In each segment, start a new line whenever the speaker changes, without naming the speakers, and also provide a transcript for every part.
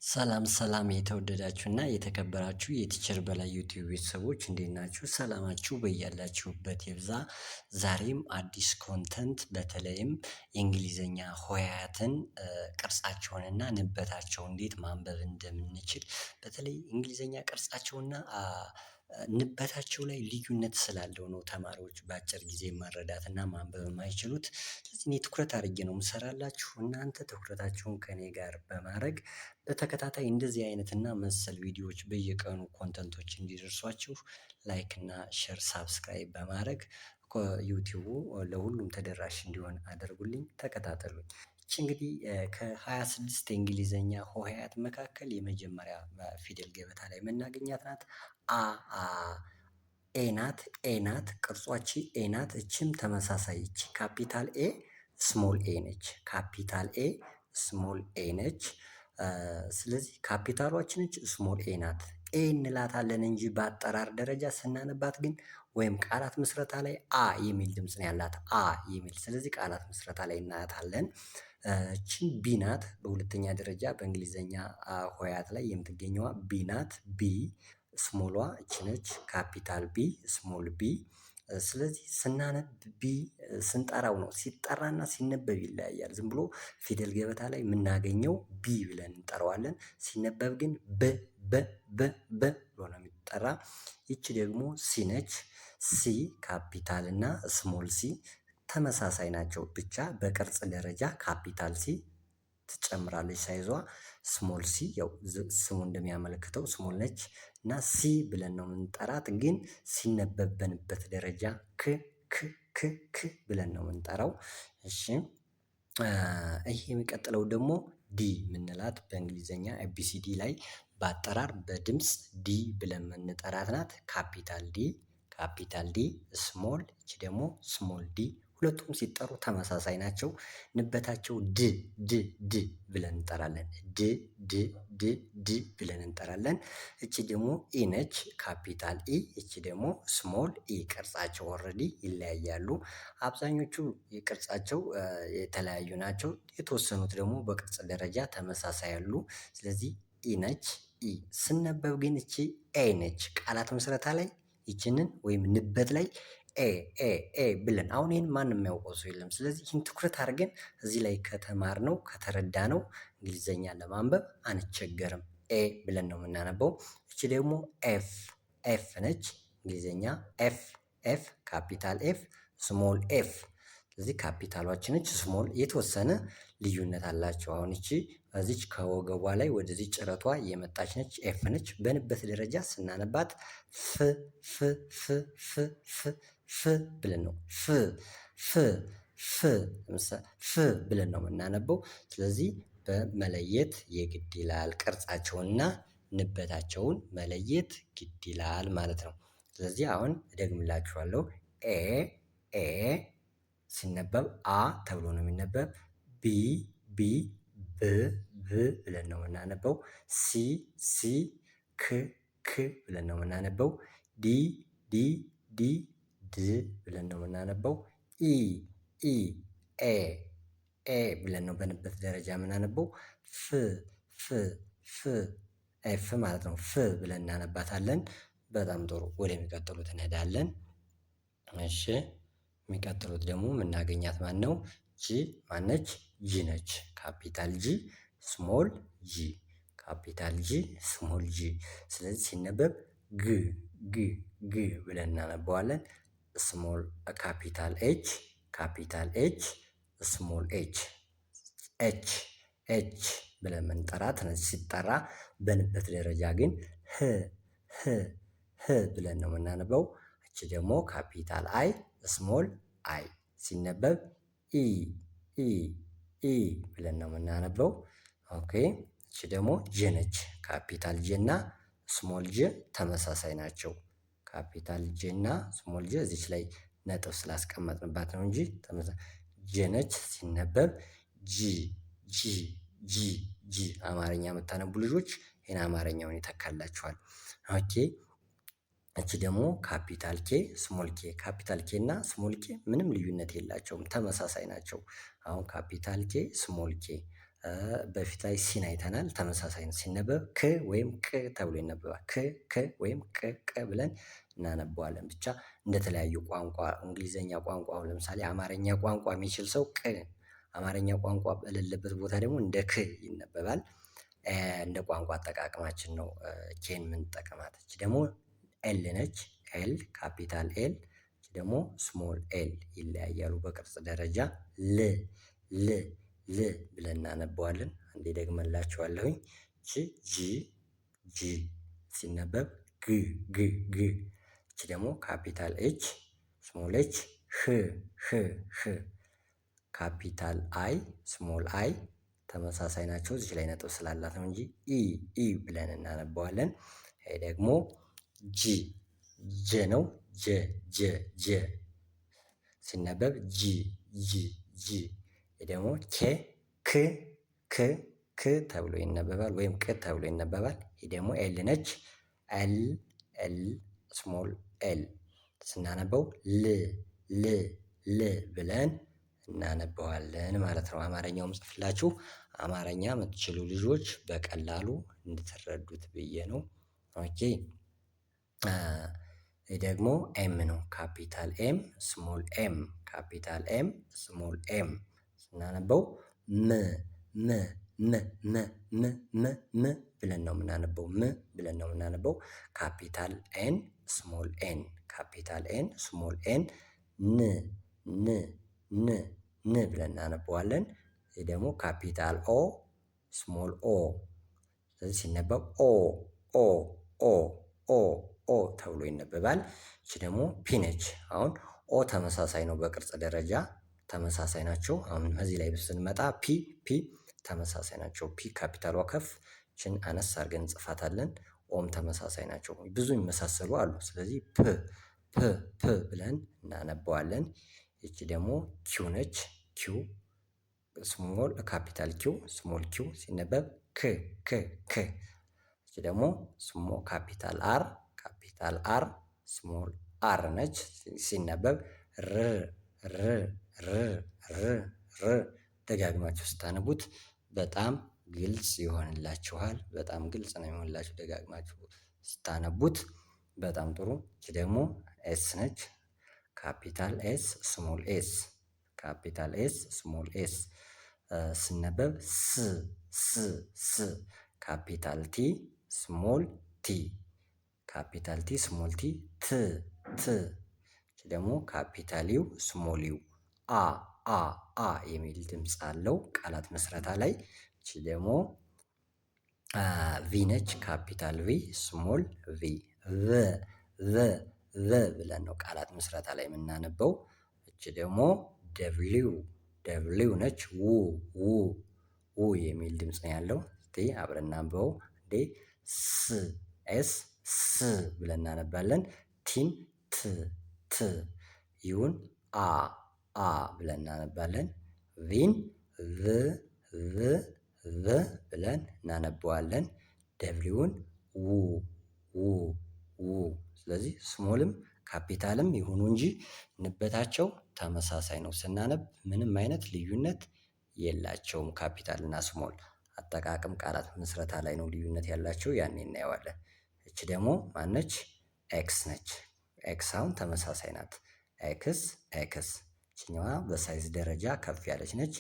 ሰላም ሰላም የተወደዳችሁና የተከበራችሁ የቲቸር በላይ ዩቲዩብ ቤተሰቦች እንዴት ናችሁ? ሰላማችሁ በያላችሁበት ይብዛ። ዛሬም አዲስ ኮንተንት በተለይም የእንግሊዘኛ ሆሄያትን ቅርጻቸውንና ንበታቸውን እንዴት ማንበብ እንደምንችል በተለይ እንግሊዘኛ ቅርጻቸውና ንበታቸው ላይ ልዩነት ስላለው ነው ተማሪዎች በአጭር ጊዜ መረዳት እና ማንበብ የማይችሉት። ስለዚህ እኔ ትኩረት አድርጌ ነው የምሰራላችሁ። እናንተ ትኩረታችሁን ከእኔ ጋር በማድረግ በተከታታይ እንደዚህ አይነት እና መሰል ቪዲዮዎች በየቀኑ ኮንተንቶች እንዲደርሷችሁ ላይክ እና ሼር ሳብስክራይብ በማድረግ ዩቲዩቡ ለሁሉም ተደራሽ እንዲሆን አድርጉልኝ። ተከታተሉኝ። ይቺ እንግዲህ ከ26 የእንግሊዘኛ ሆሄያት መካከል የመጀመሪያ ፊደል ገበታ ላይ የምናገኛት ናት። አ ኤ ናት። ኤ ናት። ቅርጿች ኤ ናት። እችም ተመሳሳይ እቺ ካፒታል ኤ ስሞል ኤ ነች። ካፒታል ኤ ስሞል ኤ ነች። ስለዚህ ካፒታሏችን ነች ስሞል ኤ ናት። ኤ እንላታለን እንጂ በአጠራር ደረጃ ስናነባት ግን ወይም ቃላት ምስረታ ላይ አ የሚል ድምፅ ነው ያላት። አ የሚል ስለዚህ ቃላት ምስረታ ላይ እናያታለን። እቺን ቢ ናት። በሁለተኛ ደረጃ በእንግሊዘኛ ሆሄያት ላይ የምትገኘዋ ቢ ናት። ቢ ስሞሏ እቺ ነች። ካፒታል ቢ ስሞል ቢ። ስለዚህ ስናነብ ቢ ስንጠራው ነው ሲጠራና ሲነበብ ይለያያል። ዝም ብሎ ፊደል ገበታ ላይ የምናገኘው ቢ ብለን እንጠራዋለን። ሲነበብ ግን በ ብሎ ነው የሚጠራ። ይቺ ደግሞ ሲ ነች። ሲ ካፒታል እና ስሞል ሲ ተመሳሳይ ናቸው። ብቻ በቅርጽ ደረጃ ካፒታል ሲ ትጨምራለች ሳይዟ። ስሞል ሲ ያው ስሙ እንደሚያመለክተው ስሞል ነች እና ሲ ብለን ነው የምንጠራት። ግን ሲነበበንበት ደረጃ ክ ክ ክ ክ ብለን ነው የምንጠራው። እሺ ይሄ የሚቀጥለው ደግሞ ዲ የምንላት በእንግሊዘኛ ኤቢሲዲ ላይ በአጠራር በድምፅ ዲ ብለን የምንጠራት ናት። ካፒታል ዲ ካፒታል ዲ ስሞል እቺ ደግሞ ስሞል ዲ። ሁለቱም ሲጠሩ ተመሳሳይ ናቸው። ንበታቸው ድ ድ ድ ብለን እንጠራለን። ድ ድ ድ ድ ብለን እንጠራለን። እቺ ደግሞ ኢ ነች። ካፒታል ኢ። እቺ ደግሞ ስሞል ኢ። ቅርጻቸው ኦልሬዲ ይለያያሉ። አብዛኞቹ የቅርጻቸው የተለያዩ ናቸው። የተወሰኑት ደግሞ በቅርጽ ደረጃ ተመሳሳይ አሉ። ስለዚህ ኢ ነች። ኢ ስነበብ ግን እቺ ኤ ነች። ቃላት ምስረታ ላይ ይችንን ወይም ንበት ላይ ኤ ኤ ኤ ብለን አሁን ይህን ማንም የሚያውቀው ሰው የለም። ስለዚህ ይህን ትኩረት አድርገን እዚህ ላይ ከተማርነው ከተረዳነው እንግሊዘኛ ለማንበብ አንቸገርም። ኤ ብለን ነው የምናነበው። እቺ ደግሞ ኤፍ ኤፍ ነች። እንግሊዘኛ ኤፍ ኤፍ ካፒታል ኤፍ ስሞል ኤፍ። ስለዚህ ካፒታሏችን ነች። ስሞል የተወሰነ ልዩነት አላቸው። አሁን እቺ እዚች ከወገቧ ላይ ወደዚህ ጭረቷ የመጣች ነች። ኤፍ ነች። በንበት ደረጃ ስናነባት ፍ ፍ ፍ ፍ ፍ ፍ ብለን ነው ፍ ፍ ፍ ፍ ብለን ነው የምናነበው። ስለዚህ በመለየት የግድ ይላል። ቅርጻቸውንና ንበታቸውን መለየት ግድ ይላል ማለት ነው። ስለዚህ አሁን እደግምላችኋለሁ። ኤ ኤ ሲነበብ አ ተብሎ ነው የሚነበብ። ቢ ቢ ብ ብ ብለን ነው የምናነበው። ሲ ሲ ክ ክ ብለን ነው የምናነበው። ዲ ዲ ዲ ድ ብለን ነው የምናነበው። ኢ ኢ ኤ ኤ ብለን ነው በንበት ደረጃ የምናነበው። ፍ ፍ ፍ ኤፍ ማለት ነው። ፍ ብለን እናነባታለን። በጣም ጥሩ። ወደሚቀጥሉት እንሄዳለን። እሺ የሚቀጥሉት ደግሞ የምናገኛት ማን ነው? ጂ ማነች? ጂ ነች። ካፒታል ጂ ስሞል ጂ። ካፒታል ጂ ስሞል ጂ። ስለዚህ ሲነበብ ግ ግ ግ ብለን እናነበዋለን። ስሞል ካፒታል ኤች ካፒታል ኤች ስሞል ኤች ኤች ኤች ብለን የምንጠራት ነች። ሲጠራ በንበት ደረጃ ግን ህ ህ ህ ብለን ነው የምናነበው። እቺ ደግሞ ካፒታል አይ ስሞል አይ ሲነበብ ኢ ኢ ኢ ብለን ነው የምናነበው። ኦኬ እቺ ደግሞ ጄ ነች። ካፒታል ጄ እና ስሞል ጄ ተመሳሳይ ናቸው። ካፒታል ጄ እና ስሞል ጄ እዚች ላይ ነጥብ ስላስቀመጥንባት ነው እንጂ ጄ ነች። ሲነበብ ጂ ጂ ጂ ጂ። አማርኛ የምታነቡ ልጆች ይሄን አማርኛውን ይተካላችኋል። ኦኬ እቺ ደግሞ ካፒታል ኬ ስሞል ኬ። ካፒታል ኬ እና ስሞል ኬ ምንም ልዩነት የላቸውም፣ ተመሳሳይ ናቸው። አሁን ካፒታል ኬ ስሞል ኬ በፊት ላይ ሲን አይተናል። ተመሳሳይ ነው። ሲነበብ ክ ወይም ቅ ተብሎ ይነበባል። ክ ወይም ቅ ብለን እናነበዋለን። ብቻ እንደተለያዩ ቋንቋ እንግሊዘኛ ቋንቋ አሁን ለምሳሌ አማርኛ ቋንቋ የሚችል ሰው ቅ፣ አማርኛ ቋንቋ በሌለበት ቦታ ደግሞ እንደ ክ ይነበባል። እንደ ቋንቋ አጠቃቀማችን ነው ኬን የምንጠቀማት። እቺ ደግሞ ኤል ነች። ኤል ካፒታል ኤል፣ እቺ ደግሞ ስሞል ኤል ይለያያሉ በቅርጽ ደረጃ። ል ል ል ብለን እናነበዋለን። አንዴ ደግመላችኋለሁኝ። እቺ ጂ ሲነበብ ግ ግ ግ። እቺ ደግሞ ካፒታል ኤች ስሞል ኤች ህ ካፒታል አይ ስሞል አይ ተመሳሳይ ናቸው። እዚህ ላይ ነጥብ ስላላት ነው እንጂ ኢ ብለን እናነበዋለን። ይሄ ደግሞ ጀ ነው። ጀ ሲነበብ ጂ። ደግሞ ክ ተብሎ ይነበባል ወይም ቅ ተብሎ ይነበባል። ይሄ ደግሞ ኤል ነች። ኤል ስሞል ኤል ስናነበው ል ብለን እናነበዋለን ማለት ነው። አማርኛውም ጽፍላችሁ አማርኛ የምትችሉ ልጆች በቀላሉ እንድትረዱት ብዬ ነው። ኦኬ ይህ ደግሞ ኤም ነው። ካፒታል ኤም ስሞል ኤም፣ ካፒታል ኤም ስሞል ኤም ስናነበው ም ብለን ነው የምናነበው። ብለን ነው የምናነበው። ካፒታል ኤን ስሞል ኤን፣ ካፒታል ኤን ስሞል ኤን ን ብለን እናነበዋለን። ይህ ደግሞ ካፒታል ኦ ስሞል ኦ፣ ስለዚህ ሲነበብ ኦ ተብሎ ይነበባል። እቺ ደግሞ ፒ ነች። አሁን ኦ ተመሳሳይ ነው፣ በቅርጽ ደረጃ ተመሳሳይ ናቸው። አሁን እዚህ ላይ ስንመጣ ፒ ተመሳሳይ ናቸው። ፒ ካፒታሏ ከፍ፣ ችን አነስ አድርገን እንጽፋታለን። ኦም ተመሳሳይ ናቸው። ብዙ የሚመሳሰሉ አሉ። ስለዚህ ፕ ብለን እናነበዋለን። ይቺ ደግሞ ኪው ነች። ኪው ስሞል ካፒታል ኪው ስሞል ኪው ሲነበብ ክ። ይቺ ደግሞ ስሞ ካፒታል አር ስሞል አር ነች። ሲነበብ ር። ደጋግማችሁ ስታነቡት በጣም ግልጽ ይሆንላችኋል። በጣም ግልጽ ነው የሚሆንላችሁ ደጋግማችሁ ስታነቡት። በጣም ጥሩ። ይቺ ደግሞ ኤስ ነች። ካፒታል ኤስ ስሞል ኤስ፣ ካፒታል ኤስ ስሞል ኤስ ሲነበብ ስ። ካፒታል ቲ ስሞል ቲ፣ ካፒታል ቲ ስሞል ቲ ት። ደግሞ ካፒታል ዩ ስሞል ዩ አ የሚል ድምፅ አለው ቃላት መስረታ ላይ። እቺ ደግሞ ቪ ነች። ካፒታል ቪ ስሞል ቪ ብለን ነው ቃላት ምስረታ ላይ የምናነበው። እቺ ደግሞ ደብሊው ነች። ው የሚል ድምፅ ነው ያለው። እስቲ አብረን እናንበው እንዴ። ስ ብለን እናነባለን። ቲን ት፣ ዩን አ ብለን እናነባለን። ቪን ቭ ብለን እናነበዋለን። ደብሊውን ው። ስለዚህ ስሞልም ካፒታልም ይሁኑ እንጂ ንበታቸው ተመሳሳይ ነው። ስናነብ ምንም አይነት ልዩነት የላቸውም። ካፒታል እና ስሞል አጠቃቀም ቃላት ምስረታ ላይ ነው ልዩነት ያላቸው። ያኔ እናየዋለን። እቺ ደግሞ ማነች? ኤክስ ነች። ኤክስ አሁን ተመሳሳይ ናት። ኤክስ እችኛዋ በሳይዝ ደረጃ ከፍ ያለች ነች።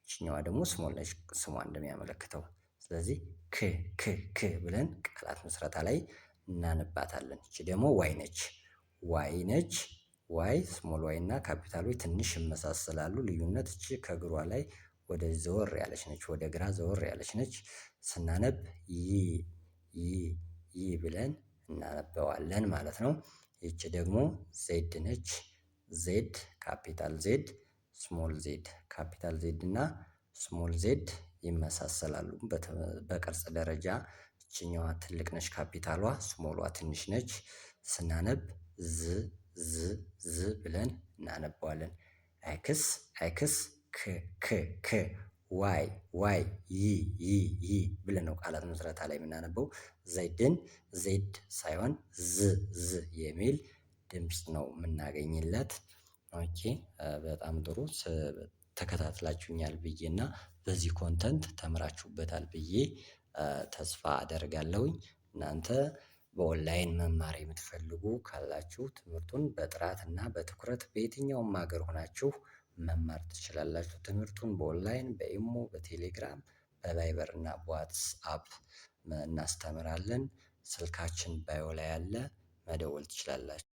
እችኛዋ ደግሞ ስሞል ነች፣ ስሟ እንደሚያመለክተው። ስለዚህ ክ ብለን ቃላት ምስረታ ላይ እናነባታለን። እቺ ደግሞ ዋይ ነች። ዋይ ስሞል ዋይ እና ካፒታል ዋይ ትንሽ ይመሳሰላሉ። ልዩነት እቺ ከእግሯ ላይ ወደ ዘወር ያለች ነች፣ ወደ ግራ ዘወር ያለች ነች። ስናነብ ይ ብለን እናነበዋለን ማለት ነው። ይቺ ደግሞ ዜድ ነች። ዜድ ካፒታል ዜድ ስሞል ዜድ፣ ካፒታል ዜድ እና ስሞል ዜድ ይመሳሰላሉ በቅርጽ ደረጃ። ይችኛዋ ትልቅ ነች ካፒታሏ፣ ስሞሏ ትንሽ ነች። ስናነብ ዝ ብለን እናነበዋለን። ኤክስ ክ ዋይ ይ ብለን ነው ቃላት ምስረታ ላይ የምናነበው። ዜድን ዜድ ሳይሆን ዝ የሚል ድምፅ ነው የምናገኝለት። ኦኬ በጣም ጥሩ። ተከታትላችሁኛል ብዬና በዚህ ኮንተንት ተምራችሁበታል ብዬ ተስፋ አደርጋለሁኝ። እናንተ በኦንላይን መማር የምትፈልጉ ካላችሁ ትምህርቱን በጥራትና በትኩረት በየትኛውም ሀገር ሆናችሁ መማር ትችላላችሁ። ትምህርቱን በኦንላይን በኢሞ በቴሌግራም በቫይበር እና በዋትስአፕ እናስተምራለን። ስልካችን ባዮ ላይ አለ፣ መደወል ትችላላችሁ።